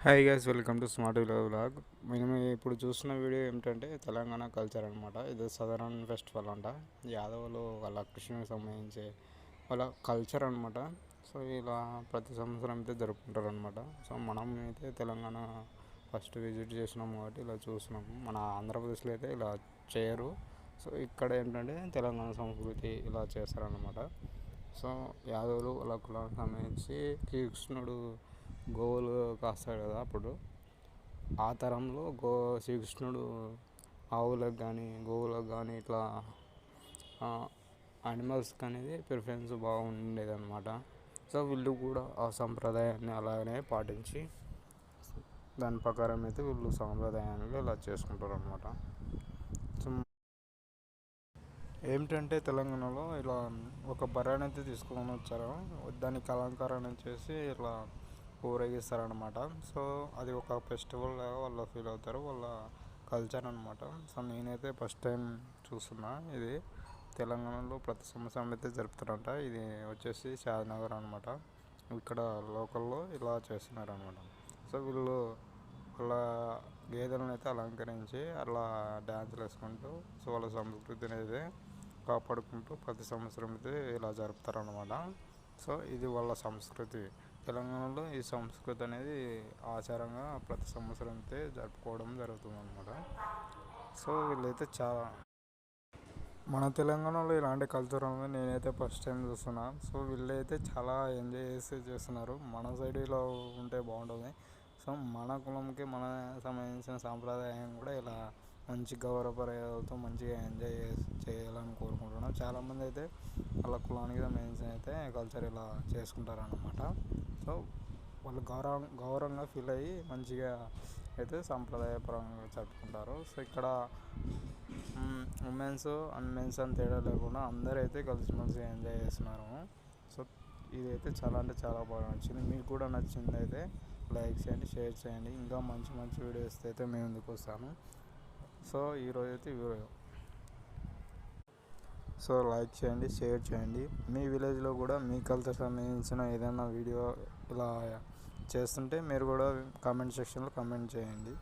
Hi guys, welcome to smart vlog. మేము ఇప్పుడు చూస్తున్న వీడియో ఏమిటంటే తెలంగాణ కల్చర్ అనమాట. ఇది సదరన్ ఫెస్టివల్ అంట. యాదవులు వాళ్ళ కృష్ణునికి సంబంధించి వాళ్ళ కల్చర్ అనమాట. సో ఇలా ప్రతి సంవత్సరం అయితే జరుపుకుంటారు అనమాట. సో మనం అయితే తెలంగాణ ఫస్ట్ విజిట్ చేసినాము కాబట్టి ఇలా చూస్తున్నాము. మన ఆంధ్రప్రదేశ్లో అయితే ఇలా చేయరు. సో ఇక్కడ ఏంటంటే తెలంగాణ సంస్కృతి ఇలా చేస్తారనమాట. సో యాదవులు వాళ్ళ కులానికి సంబంధించి కృష్ణుడు గోవులు కాస్తాడు కదా, అప్పుడు ఆ తరంలో శ్రీకృష్ణుడు ఆవులకు కానీ గోవులకు కానీ ఇట్లా యానిమల్స్కి అనేది ప్రిఫరెన్స్ బాగుండేది అనమాట. సో వీళ్ళు కూడా ఆ సంప్రదాయాన్ని అలాగనే పాటించి దాని ప్రకారం అయితే వీళ్ళు సాంప్రదాయాన్ని ఇలా చేసుకుంటారు అనమాట. సో ఏమిటంటే తెలంగాణలో ఇలా ఒక బర్రెని అయితే తీసుకొని వచ్చారు, దానికి అలంకరణ చేసి ఇలా ఊరేగిస్తారనమాట. సో అది ఒక ఫెస్టివల్ లాగా వాళ్ళు ఫీల్ అవుతారు, వాళ్ళ కల్చర్ అనమాట. సో నేనైతే ఫస్ట్ టైం చూస్తున్నా. ఇది తెలంగాణలో ప్రతి సంవత్సరం అయితే జరుపుతారంట. ఇది వచ్చేసి షాద్నగర్ అనమాట. ఇక్కడ లోకల్లో ఇలా చేస్తున్నారు అనమాట. సో వీళ్ళు వాళ్ళ గేదెలను అయితే అలంకరించి అలా డ్యాన్సులు వేసుకుంటూ సో వాళ్ళ సంస్కృతిని అయితే కాపాడుకుంటూ ప్రతి సంవత్సరం అయితే ఇలా జరుపుతారనమాట. సో ఇది వాళ్ళ సంస్కృతి. తెలంగాణలో ఈ సంస్కృతి అనేది ఆచారంగా ప్రతి సంవత్సరం అయితే జరుపుకోవడం జరుగుతుంది అనమాట. సో వీళ్ళైతే చాలా మన తెలంగాణలో ఇలాంటి కల్చర్ ఉంది, నేనైతే ఫస్ట్ టైం చూస్తున్నా. సో వీళ్ళైతే చాలా ఎంజాయ్ చేసి చేస్తున్నారు. మన సైడ్ ఇలా ఉంటే బాగుంటుంది. సో మన కులంకి మన సంబంధించిన సాంప్రదాయం కూడా ఇలా మంచి గౌరవపరేతో మంచిగా ఎంజాయ్ చేయాలని కోరుకుంటున్నాను. చాలామంది అయితే వాళ్ళ కులానికి సంబంధించిన అయితే కల్చర్ ఇలా చేసుకుంటారు అన్నమాట. సో వాళ్ళు గౌరవంగా ఫీల్ అయ్యి మంచిగా అయితే సాంప్రదాయపరంగా జరుపుకుంటారు. సో ఇక్కడ ఉమెన్స్ అండ్ మెన్స్ అని తేడా లేకుండా అందరూ అయితే కలిసిమెలిసి ఎంజాయ్ చేస్తున్నారు. సో ఇదైతే చాలా అంటే చాలా బాగా నచ్చింది. మీకు కూడా నచ్చింది అయితే లైక్ చేయండి, షేర్ చేయండి. ఇంకా మంచి మంచి వీడియోస్ అయితే మేము ముందుకు వస్తాను. సో ఈరోజు అయితే వీడియో సో లైక్ చేయండి, షేర్ చేయండి. మీ విలేజ్లో కూడా మీ కల్చర్ సంబంధించిన ఏదైనా వీడియో ఇలా చేస్తుంటే మీరు కూడా కామెంట్ సెక్షన్లో కామెంట్ చేయండి.